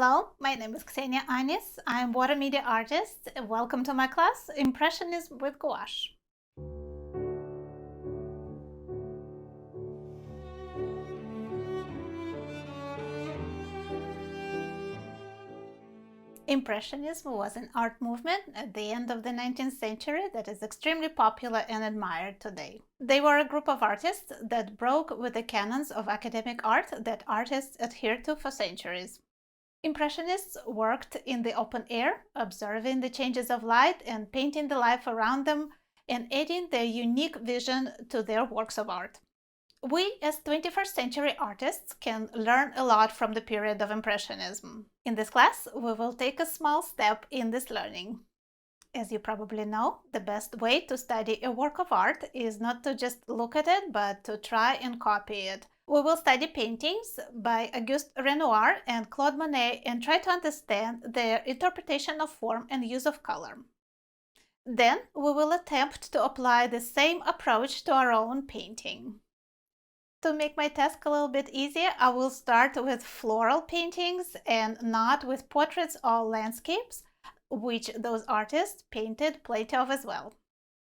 Hello, my name is Ksenia Anis. I'm water media artist. Welcome to my class, Impressionism with Gouache. Impressionism was an art movement at the end of the 19th century that is extremely popular and admired today. They were a group of artists that broke with the canons of academic art that artists adhered to for centuries. Impressionists worked in the open air, observing the changes of light and painting the life around them and adding their unique vision to their works of art. We, as 21st century artists, can learn a lot from the period of Impressionism. In this class, we will take a small step in this learning. As you probably know, the best way to study a work of art is not to just look at it, but to try and copy it. We will study paintings by Auguste Renoir and Claude Monet and try to understand their interpretation of form and use of color. Then we will attempt to apply the same approach to our own painting. To make my task a little bit easier, I will start with floral paintings and not with portraits or landscapes, which those artists painted plenty of as well.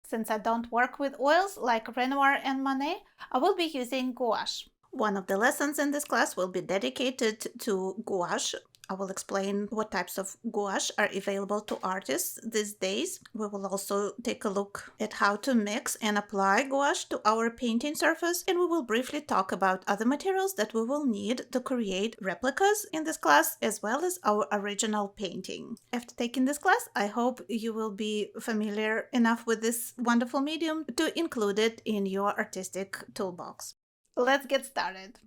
Since I don't work with oils like Renoir and Monet, I will be using gouache. One of the lessons in this class will be dedicated to gouache. I will explain what types of gouache are available to artists these days. We will also take a look at how to mix and apply gouache to our painting surface, and we will briefly talk about other materials that we will need to create replicas in this class, as well as our original painting. After taking this class, I hope you will be familiar enough with this wonderful medium to include it in your artistic toolbox. Let's get started.